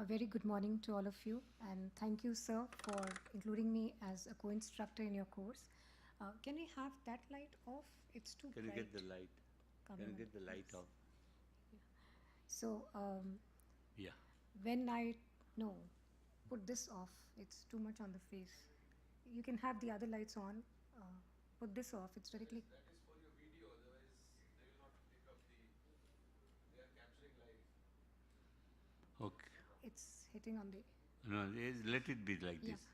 A very good morning to all of you, and thank you, sir, for including me as a co-instructor in your course. Can we have that light off? It's too Can you bright get the light? coming Can you on get the the light face. off? So, Yeah. when I no put this off, it's too much on the face. You can have the other lights on. Uh, put this off. It's directly. That is for your video, otherwise they will not pick up they are capturing live. Okay. It's hitting on the. No, let it be like Yeah. this.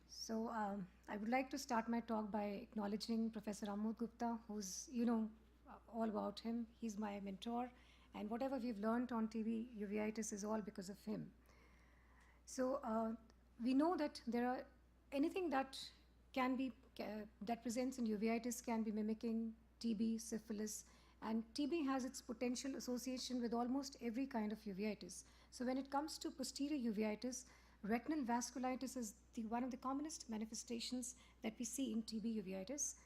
So I would like to start my talk by acknowledging Professor Amod Gupta, who's, all about him. He's my mentor, and whatever we've learned on TB uveitis is all because of him. So we know that there are anything that can be that presents in uveitis can be mimicking TB, syphilis, and TB has its potential association with almost every kind of uveitis. So when it comes to posterior uveitis, retinal vasculitis is one of the commonest manifestations that we see in TB uveitis.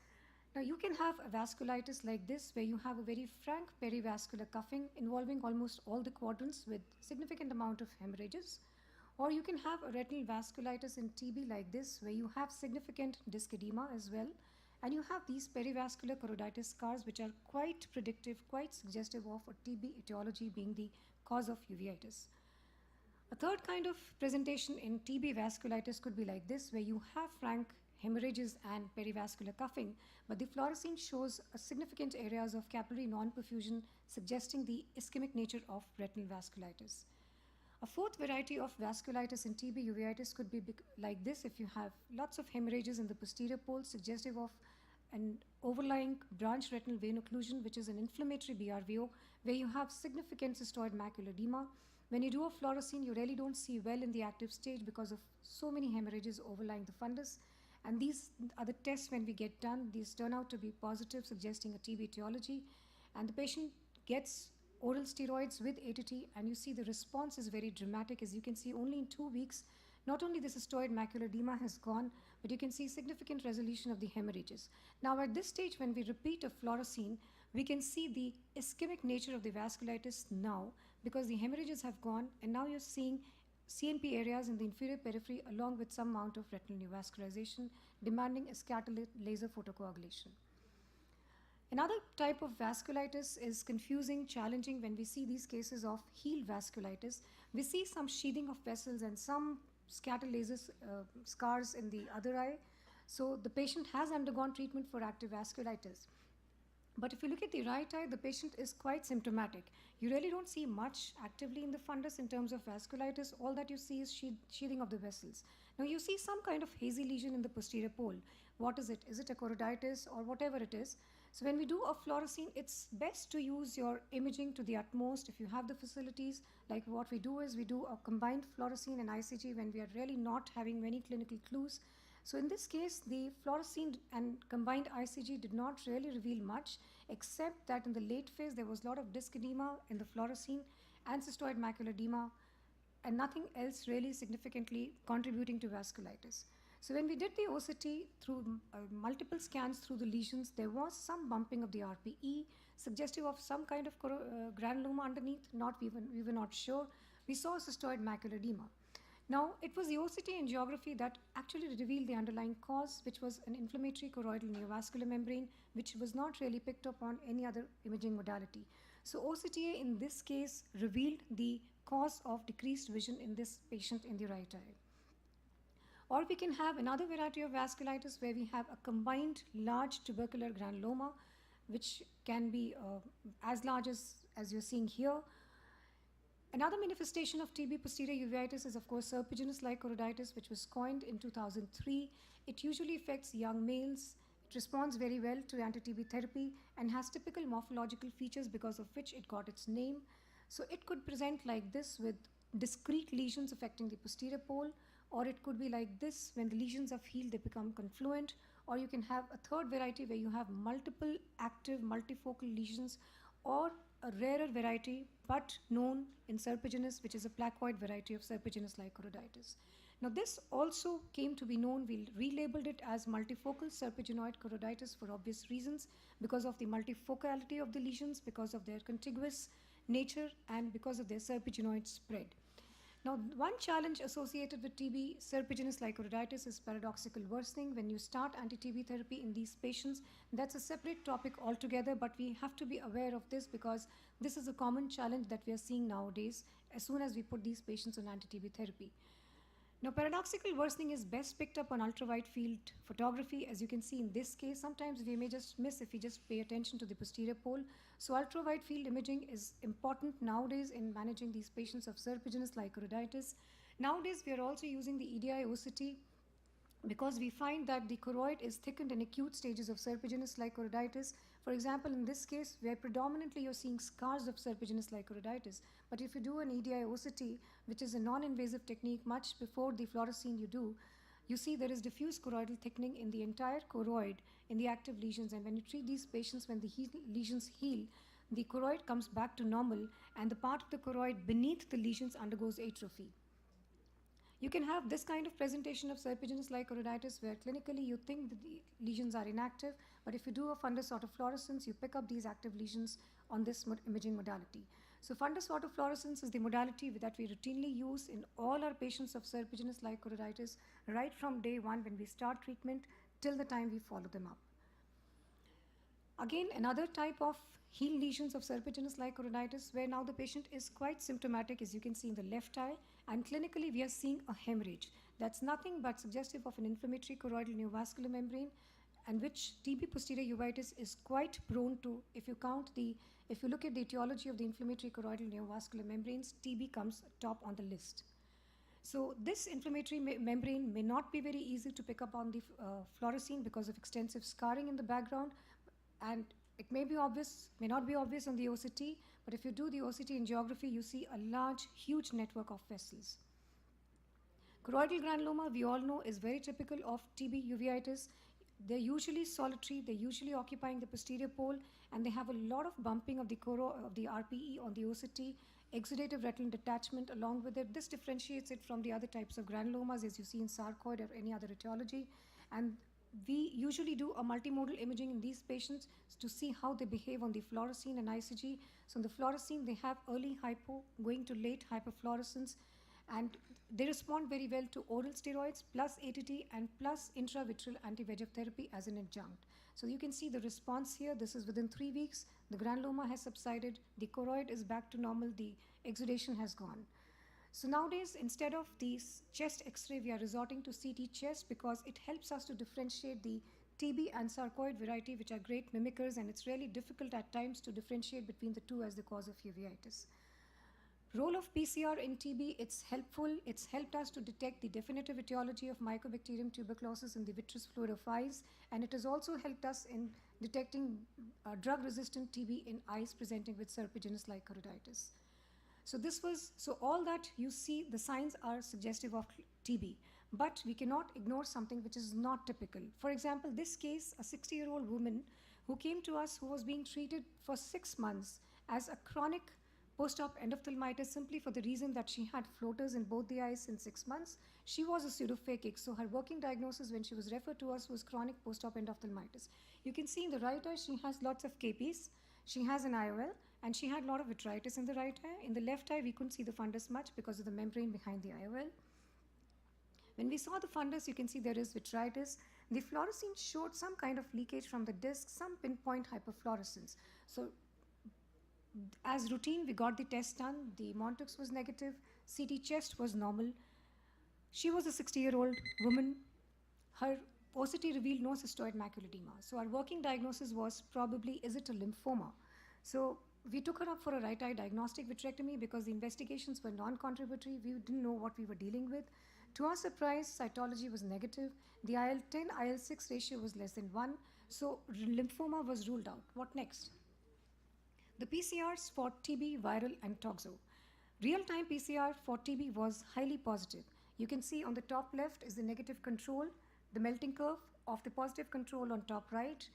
Now, you can have a vasculitis like this where you have a very frank perivascular cuffing involving almost all the quadrants with significant amount of hemorrhages. Or you can have a retinal vasculitis in TB like this where you have significant disc edema as well. And you have these perivascular choroiditis scars which are quite predictive, quite suggestive of a TB etiology being the cause of uveitis. A third kind of presentation in TB vasculitis could be like this, where you have frank hemorrhages and perivascular cuffing, but the fluorescein shows a significant areas of capillary non-perfusion, suggesting the ischemic nature of retinal vasculitis. A fourth variety of vasculitis in TB uveitis could be like this if you have lots of hemorrhages in the posterior pole, suggestive of an overlying branch retinal vein occlusion, which is an inflammatory BRVO, where you have significant cystoid macular edema. When you do a fluorescein, you really don't see well in the active stage because of so many hemorrhages overlying the fundus. And these are the tests when we get done. These turn out to be positive, suggesting a TB etiology. And the patient gets oral steroids with ATT, and you see the response is very dramatic. As you can see, only in 2 weeks, not only the cystoid macular edema has gone, but you can see significant resolution of the hemorrhages. Now, at this stage, when we repeat a fluorescein, we can see the ischemic nature of the vasculitis now because the hemorrhages have gone, and now you're seeing CNP areas in the inferior periphery along with some amount of retinal neovascularization demanding a scatter laser photocoagulation. Another type of vasculitis is confusing, challenging when we see these cases of heel vasculitis. We see some sheathing of vessels and some scatter laser scars in the other eye. So the patient has undergone treatment for active vasculitis. But if you look at the right eye, the patient is quite symptomatic. You really don't see much actively in the fundus in terms of vasculitis. All that you see is sheathing of the vessels. Now you see some kind of hazy lesion in the posterior pole. What is it? Is it a choroiditis or whatever it is? So when we do a fluorescein, it's best to use your imaging to the utmost. If you have the facilities, like what we do is we do a combined fluorescein and ICG when we are really not having many clinical clues. So in this case, the fluorescein and combined ICG did not really reveal much, except that in the late phase, there was a lot of disc edema in the fluorescein and cystoid macular edema, and nothing else really significantly contributing to vasculitis. So when we did the OCT through multiple scans through the lesions, there was some bumping of the RPE, suggestive of some kind of granuloma underneath. We were not sure. We saw cystoid macular edema. Now, it was the OCT angiography that actually revealed the underlying cause, which was an inflammatory choroidal neovascular membrane, which was not really picked up on any other imaging modality. So OCTA in this case revealed the cause of decreased vision in this patient in the right eye. Or we can have another variety of vasculitis where we have a combined large tubercular granuloma, which can be as large as you're seeing here. Another manifestation of TB posterior uveitis is, of course, serpiginous-like choroiditis, which was coined in 2003. It usually affects young males. It responds very well to anti-TB therapy and has typical morphological features because of which it got its name. So it could present like this with discrete lesions affecting the posterior pole, or it could be like this when the lesions have healed, they become confluent, or you can have a third variety where you have multiple active multifocal lesions, or a rarer variety but known in serpiginous, which is a placoid variety of serpiginous-like choroiditis. Now this also came to be known, we relabeled it as multifocal serpiginoid choroiditis for obvious reasons, because of the multifocality of the lesions, because of their contiguous nature, and because of their serpiginoid spread. Now, one challenge associated with TB serpiginous lichenitis is paradoxical worsening. When you start anti-TB therapy in these patients, that's a separate topic altogether, but we have to be aware of this because this is a common challenge that we are seeing nowadays as soon as we put these patients on anti-TB therapy. Now, paradoxical worsening is best picked up on ultraviolet field photography. As you can see in this case, sometimes we may just miss if we just pay attention to the posterior pole. So, ultraviolet field imaging is important nowadays in managing these patients of serpiginous lichenitis. Nowadays, we are also using the AIOC2019 because we find that the choroid is thickened in acute stages of serpiginous lichenitis. For example, in this case, where predominantly you're seeing scars of serpiginous lichenitis. But if you do an EDI-OCT, which is a non-invasive technique much before the fluorescein you see there is diffuse choroidal thickening in the entire choroid in the active lesions. And when you treat these patients, when the lesions heal, the choroid comes back to normal and the part of the choroid beneath the lesions undergoes atrophy. You can have this kind of presentation of serpiginous lichenitis where clinically you think that the lesions are inactive, but if you do a fundus autofluorescence, you pick up these active lesions on this imaging modality. So fundus autofluorescence is the modality that we routinely use in all our patients of serpiginous lichenitis right from day one when we start treatment till the time we follow them up. Again, another type of healed lesions of serpiginous lichenitis where now the patient is quite symptomatic, as you can see in the left eye, and clinically we are seeing a hemorrhage. That's nothing but suggestive of an inflammatory choroidal neovascular membrane, and which TB posterior uveitis is quite prone to. If you look at the etiology of the inflammatory choroidal neovascular membranes, TB comes top on the list. So this inflammatory membrane may not be very easy to pick up on the fluorescein because of extensive scarring in the background, and it may be obvious, may not be obvious on the OCT, but if you do the OCT angiography, you see a large, huge network of vessels. Choroidal granuloma, we all know, is very typical of TB uveitis. They're usually solitary, they're usually occupying the posterior pole, and they have a lot of bumping of the RPE on the OCT, exudative retinal detachment along with it. This differentiates it from the other types of granulomas as you see in sarcoid or any other etiology. And we usually do a multimodal imaging in these patients to see how they behave on the fluorescein and ICG. So in the fluorescein, they have early hypo going to late hyperfluorescence, and they respond very well to oral steroids plus ATT and plus intravitreal anti-VEGF therapy as an adjunct. So you can see the response here. This is within 3 weeks. The granuloma has subsided. The choroid is back to normal. The exudation has gone. So nowadays, instead of the chest X-ray, we are resorting to CT chest because it helps us to differentiate the TB and sarcoid variety, which are great mimickers, and it's really difficult at times to differentiate between the two as the cause of uveitis. Role of PCR in TB, it's helpful. It's helped us to detect the definitive etiology of Mycobacterium tuberculosis in the vitreous fluid of eyes, and it has also helped us in detecting drug-resistant TB in eyes presenting with serpiginous lichenitis. So all that you see, the signs are suggestive of TB, but we cannot ignore something which is not typical. For example, this case, a 60-year-old woman who came to us who was being treated for 6 months as a chronic post-op endophthalmitis simply for the reason that she had floaters in both the eyes in 6 months. She was a pseudophakic, so her working diagnosis when she was referred to us was chronic post-op endophthalmitis. You can see in the right eye she has lots of KPs, she has an IOL, and she had a lot of vitritis in the right eye. In the left eye, we couldn't see the fundus much because of the membrane behind the IOL. When we saw the fundus, you can see there is vitritis. The fluorescein showed some kind of leakage from the disc, some pinpoint hyperfluorescence. So as routine, we got the test done. The Montux was negative. CT chest was normal. She was a 60-year-old woman. Her OCT revealed no cystoid macular edema. So our working diagnosis was probably, is it a lymphoma? So we took her up for a right eye diagnostic vitrectomy because the investigations were non-contributory. We didn't know what we were dealing with. To our surprise, cytology was negative. The IL-10, IL-6 ratio was less than 1. So lymphoma was ruled out. What next? The PCRs for TB, viral, and toxo. Real-time PCR for TB was highly positive. You can see on the top left is the negative control, the melting curve of the positive control on top right.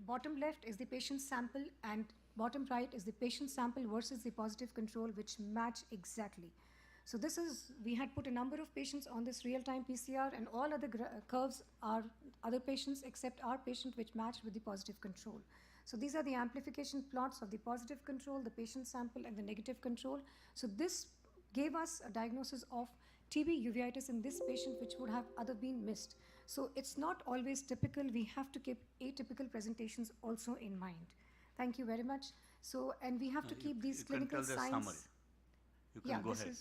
Bottom left is the patient sample, and bottom right is the patient sample versus the positive control, which match exactly. So we had put a number of patients on this real-time PCR, and all other curves are other patients except our patient, which matched with the positive control. So these are the amplification plots of the positive control, the patient sample, and the negative control. So this gave us a diagnosis of TB uveitis in this patient, which would have other been missed. So it's not always typical. We have to keep atypical presentations also in mind. Thank you very much. So, and we have to keep these clinical You can tell the signs. summary. You can go ahead.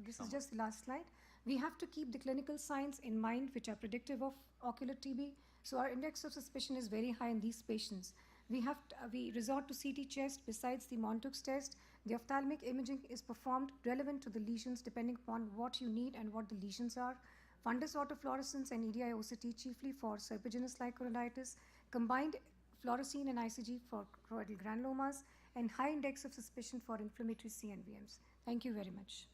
This is just the last slide. We have to keep the clinical signs in mind, which are predictive of ocular TB. So our index of suspicion is very high in these patients. We resort to CT chest besides the Montauk's test. The ophthalmic imaging is performed relevant to the lesions depending upon what you need and what the lesions are. Fundus autofluorescence and EDI-OCT chiefly for serpiginous-like choroiditis, combined fluorescein and ICG for choroidal granulomas, and high index of suspicion for inflammatory CNVMs. Thank you very much.